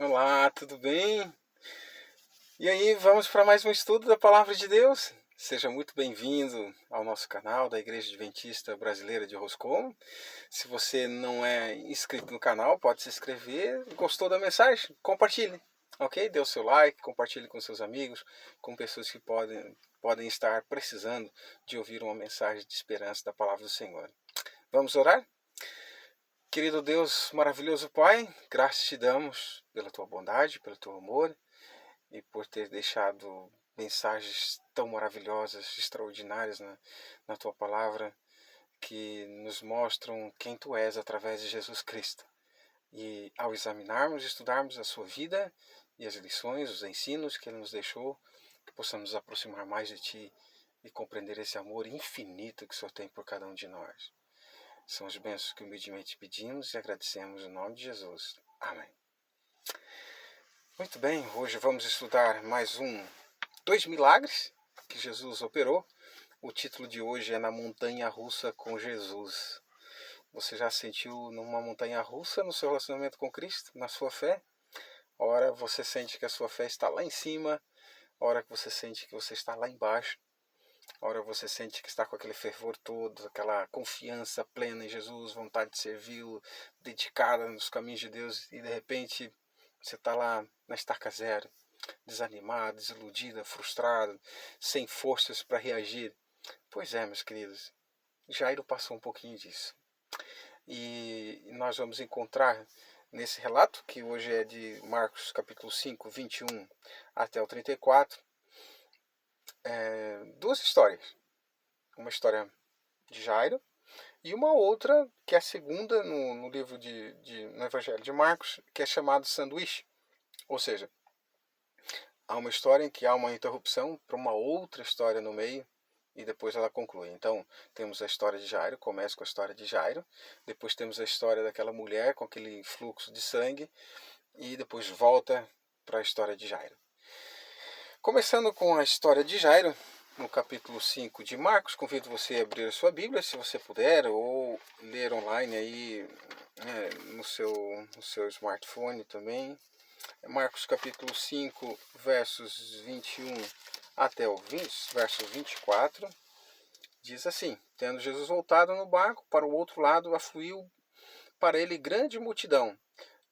Olá, tudo bem? E aí, vamos para mais um estudo da Palavra de Deus? Seja muito bem-vindo ao nosso canal da Igreja Adventista Brasileira de Roscoe. Se você não é inscrito no canal, pode se inscrever. Gostou da mensagem? Compartilhe, ok? Dê o seu like, compartilhe com seus amigos, com pessoas que podem estar precisando de ouvir uma mensagem de esperança da Palavra do Senhor. Vamos orar? Querido Deus, maravilhoso Pai, graças te damos pela tua bondade, pelo teu amor e por ter deixado mensagens tão maravilhosas, extraordinárias na tua palavra, que nos mostram quem tu és através de Jesus Cristo. E ao examinarmos e estudarmos a sua vida e as lições, os ensinos que ele nos deixou, que possamos nos aproximar mais de ti e compreender esse amor infinito que o Senhor tem por cada um de nós. São as bênçãos que humildemente pedimos e agradecemos em nome de Jesus. Amém. Muito bem, hoje vamos estudar mais dois milagres que Jesus operou. O título de hoje é Na Montanha Russa com Jesus. Você já sentiu numa montanha russa no seu relacionamento com Cristo, na sua fé? Ora você sente que a sua fé está lá em cima, ora que você sente que você está lá embaixo. Ora você sente que está com aquele fervor todo, aquela confiança plena em Jesus, vontade de servi-lo, dedicada nos caminhos de Deus, e de repente você está lá na estaca zero, desanimado, desiludida, frustrado, sem forças para reagir. Pois é, meus queridos, Jairo passou um pouquinho disso. E nós vamos encontrar nesse relato, que hoje é de Marcos capítulo 5, 21 até o 34, duas histórias. Uma história de Jairo e uma outra, que é a segunda no livro no Evangelho de Marcos, que é chamado sanduíche. Ou seja, há uma história em que há uma interrupção para uma outra história no meio e depois ela conclui. Então, temos a história de Jairo, começa com a história de Jairo, depois temos a história daquela mulher com aquele fluxo de sangue e depois volta para a história de Jairo. Começando com a história de Jairo, no capítulo 5 de Marcos, convido você a abrir a sua Bíblia, se você puder, ou ler online aí no seu smartphone também. Marcos capítulo 5, versos 21 até o verso 24, diz assim: Tendo Jesus voltado no barco para o outro lado, afluiu para ele grande multidão,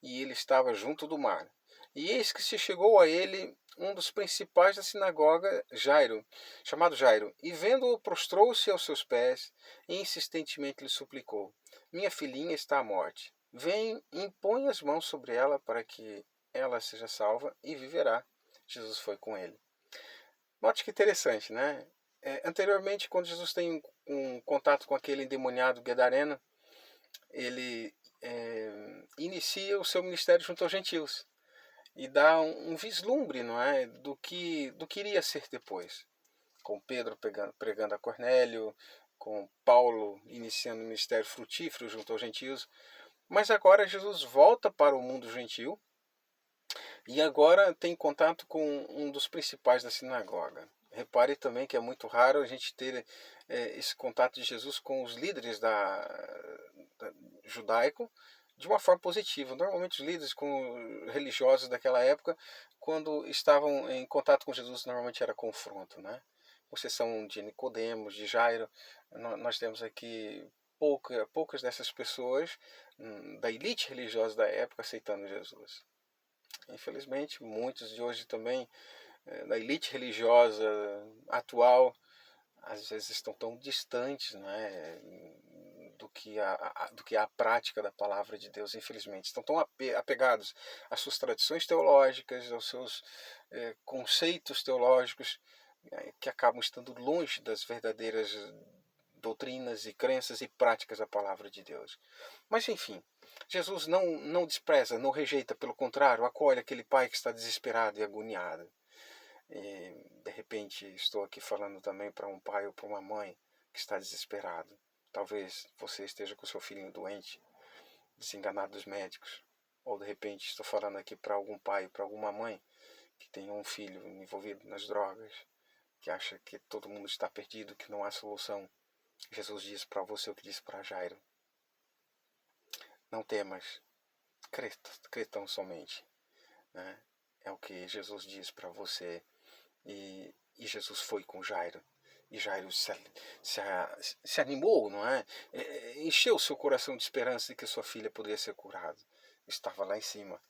e ele estava junto do mar. E eis que se chegou a ele um dos principais da sinagoga, Jairo, chamado Jairo, e vendo-o prostrou-se aos seus pés e insistentemente lhe suplicou: Minha filhinha está à morte. Vem e impõe as mãos sobre ela para que ela seja salva e viverá. Jesus foi com ele. Note que interessante, né? Anteriormente, quando Jesus tem um contato com aquele endemoniado gadareno, ele inicia o seu ministério junto aos gentios e dá um vislumbre, não é, do que iria ser depois, com Pedro pregando a Cornélio, com Paulo iniciando o ministério frutífero junto aos gentios. Mas agora Jesus volta para o mundo gentil e agora tem contato com um dos principais da sinagoga. Repare também que é muito raro a gente ter esse contato de Jesus com os líderes da judaico de uma forma positiva. Normalmente os líderes religiosos daquela época, quando estavam em contato com Jesus, normalmente era confronto, né? Com exceção de Nicodemos, de Jairo, nós temos aqui poucas dessas pessoas da elite religiosa da época aceitando Jesus. Infelizmente, muitos de hoje também, da elite religiosa atual, às vezes estão tão distantes, né, do que a prática da palavra de Deus, infelizmente. Estão tão apegados às suas tradições teológicas, aos seus conceitos teológicos, que acabam estando longe das verdadeiras doutrinas e crenças e práticas da palavra de Deus. Mas enfim, Jesus não despreza, não rejeita, pelo contrário, acolhe aquele pai que está desesperado e agoniado. E, de repente, estou aqui falando também para um pai ou para uma mãe que está desesperado. Talvez você esteja com seu filhinho doente, desenganado dos médicos. Ou, de repente, estou falando aqui para algum pai, para alguma mãe que tem um filho envolvido nas drogas, que acha que todo mundo está perdido, que não há solução. Jesus diz para você o que disse para Jairo: Não temas, crê tão somente. né? É o que Jesus diz para você. E Jesus foi com Jairo. E Jairo se animou, não é? Encheu seu coração de esperança de que sua filha poderia ser curada. Estava lá em cima,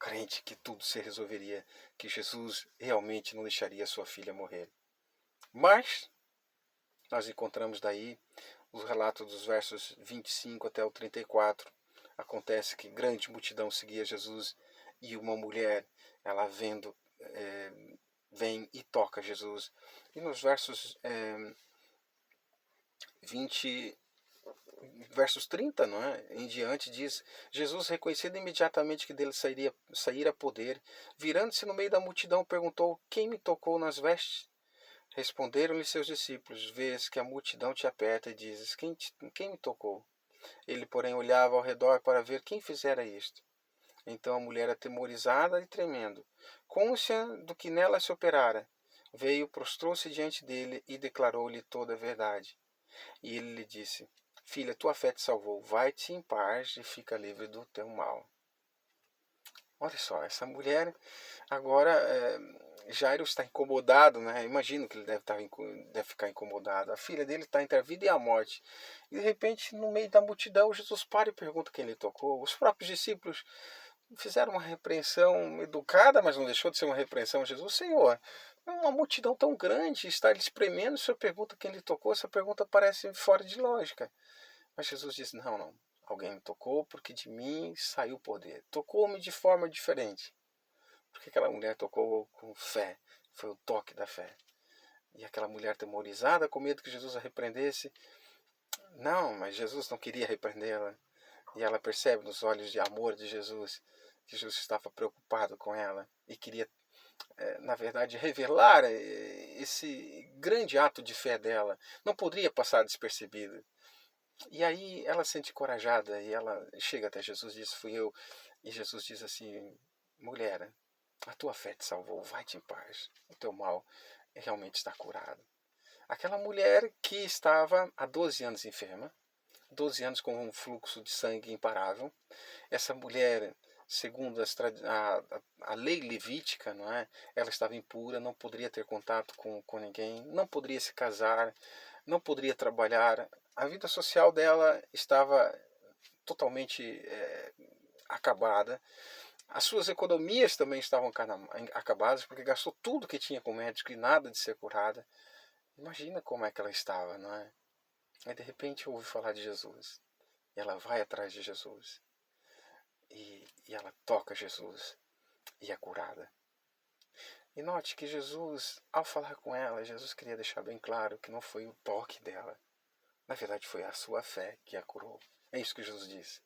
crente que tudo se resolveria, que Jesus realmente não deixaria sua filha morrer. Mas nós encontramos daí os relatos dos versos 25 até o 34. Acontece que grande multidão seguia Jesus e uma mulher, ela vendo, vem e toca Jesus. E nos versos 20, versos 30, não é? Em diante diz: Jesus, reconhecendo imediatamente que dele saíra poder, virando-se no meio da multidão, perguntou: quem me tocou nas vestes? Responderam-lhe seus discípulos: vês que a multidão te aperta e dizes: quem me tocou? Ele, porém, olhava ao redor para ver quem fizera isto. Então a mulher, atemorizada e tremendo, cônscia do que nela se operara, veio, prostrou-se diante dele e declarou-lhe toda a verdade. E ele lhe disse: filha, tua fé te salvou, vai-te em paz e fica livre do teu mal. Olha só, essa mulher agora, Jairo está incomodado, né? Imagino que ele deve ficar incomodado. A filha dele está entre a vida e a morte. E de repente, no meio da multidão, Jesus para e pergunta quem lhe tocou. Os próprios discípulos fizeram uma repreensão educada, mas não deixou de ser uma repreensão a Jesus. Senhor, uma multidão tão grande está lhe espremendo, o senhor pergunta quem lhe tocou. Essa pergunta parece fora de lógica. Mas Jesus diz: não. Alguém me tocou porque de mim saiu o poder. Tocou-me de forma diferente. Porque aquela mulher tocou com fé. Foi o toque da fé. E aquela mulher atemorizada, com medo que Jesus a repreendesse. Não, mas Jesus não queria repreendê-la. E ela percebe nos olhos de amor de Jesus que Jesus estava preocupado com ela e queria, na verdade, revelar esse grande ato de fé dela. Não poderia passar despercebido. E aí ela se sente encorajada e ela chega até Jesus e diz: fui eu. E Jesus diz assim: mulher, a tua fé te salvou, vai-te em paz, o teu mal realmente está curado. Aquela mulher que estava há 12 anos enferma, 12 anos com um fluxo de sangue imparável, essa mulher, segundo a lei levítica, não é? Ela estava impura, não poderia ter contato com ninguém, não poderia se casar, não poderia trabalhar. A vida social dela estava totalmente acabada. As suas economias também estavam acabadas, porque gastou tudo que tinha com médico e nada de ser curada. Imagina como é que ela estava, não é? Aí de repente ouve falar de Jesus. E ela vai atrás de Jesus. E ela toca Jesus e é curada. E note que Jesus, ao falar com ela, Jesus queria deixar bem claro que não foi o toque dela. Na verdade, foi a sua fé que a curou. É isso que Jesus disse.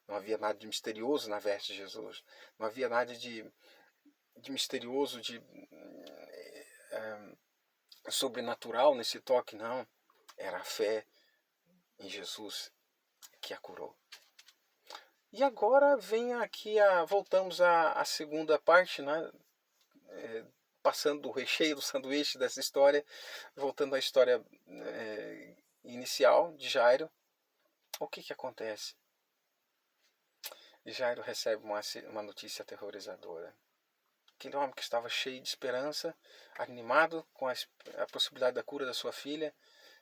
Não havia nada de misterioso na veste de Jesus. Não havia nada de misterioso, de sobrenatural nesse toque, não. Era a fé em Jesus que a curou. E agora vem aqui voltamos à segunda parte, né? Passando do recheio do sanduíche dessa história, voltando à história inicial de Jairo. O que acontece? Jairo recebe uma notícia aterrorizadora. Aquele homem que estava cheio de esperança, animado com a possibilidade da cura da sua filha,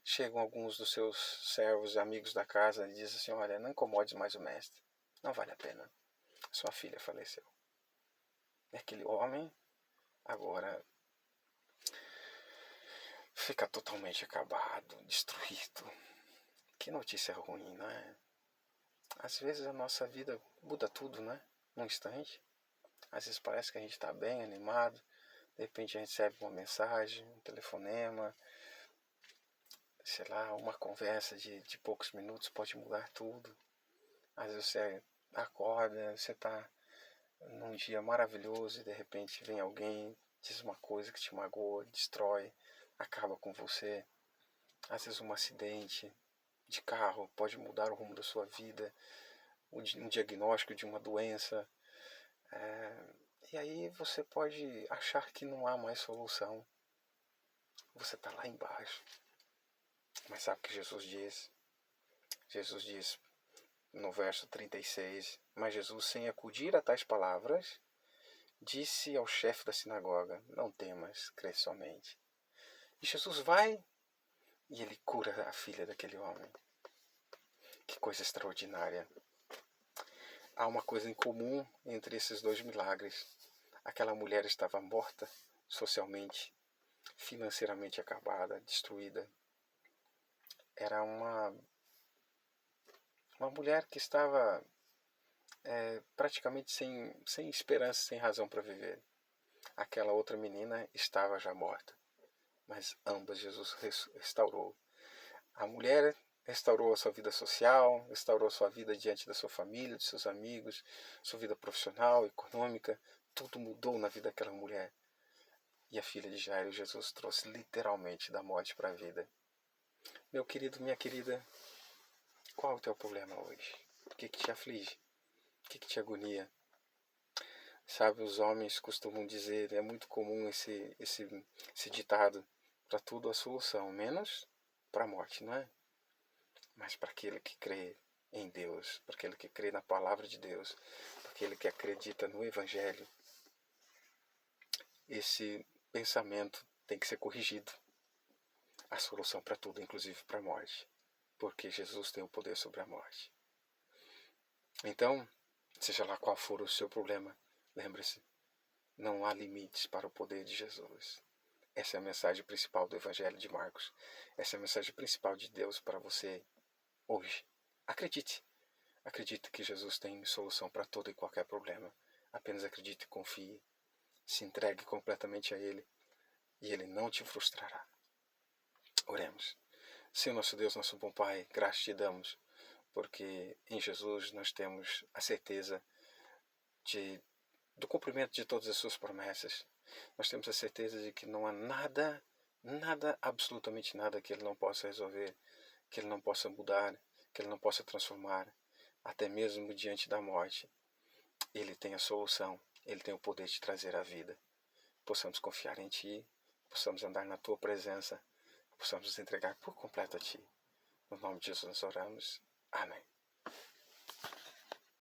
chegam alguns dos seus servos e amigos da casa e dizem assim: olha, não incomodes mais o mestre, não vale a pena, sua filha faleceu. E aquele homem agora fica totalmente acabado, destruído. Que notícia ruim, não é? Às vezes a nossa vida muda tudo, né? Num instante. Às vezes parece que a gente está bem, animado. De repente a gente recebe uma mensagem, um telefonema, sei lá, uma conversa de poucos minutos pode mudar tudo. Às vezes você acorda, você está num dia maravilhoso e de repente vem alguém, diz uma coisa que te magoa, destrói, acaba com você. Às vezes um acidente de carro pode mudar o rumo da sua vida, um diagnóstico de uma doença. E aí você pode achar que não há mais solução. Você está lá embaixo. Mas sabe o que Jesus diz? Jesus diz no verso 36, mas Jesus, sem acudir a tais palavras, disse ao chefe da sinagoga: não temas, crê somente. E Jesus vai e ele cura a filha daquele homem. Que coisa extraordinária. Há uma coisa em comum entre esses dois milagres. Aquela mulher estava morta socialmente, financeiramente acabada, destruída. Era uma mulher que estava praticamente sem esperança, sem razão para viver. Aquela outra menina estava já morta, mas ambas Jesus restaurou. A mulher restaurou a sua vida social, restaurou a sua vida diante da sua família, de seus amigos, sua vida profissional, econômica. Tudo mudou na vida daquela mulher. E a filha de Jairo, Jesus trouxe literalmente da morte para a vida. Meu querido, minha querida, qual é o teu problema hoje? O que te aflige? O que te agonia? Sabe, os homens costumam dizer, é muito comum esse ditado: para tudo a solução, menos para a morte, não é? Mas para aquele que crê em Deus, para aquele que crê na palavra de Deus, para aquele que acredita no Evangelho, esse pensamento tem que ser corrigido. A solução para tudo, inclusive para a morte, porque Jesus tem o poder sobre a morte. Então, seja lá qual for o seu problema, lembre-se, não há limites para o poder de Jesus. Essa é a mensagem principal do Evangelho de Marcos. Essa é a mensagem principal de Deus para você hoje. Acredite. Acredite que Jesus tem solução para todo e qualquer problema. Apenas acredite e confie. Se entregue completamente a Ele e Ele não te frustrará. Oremos. Senhor nosso Deus, nosso bom Pai, graças te damos, porque em Jesus nós temos a certeza do cumprimento de todas as suas promessas. Nós temos a certeza de que não há nada, absolutamente nada que Ele não possa resolver, que Ele não possa mudar, que Ele não possa transformar, até mesmo diante da morte. Ele tem a solução, Ele tem o poder de trazer a vida. Possamos confiar em Ti, possamos andar na Tua presença, possamos nos entregar por completo a Ti. No nome de Jesus nós oramos. Amém.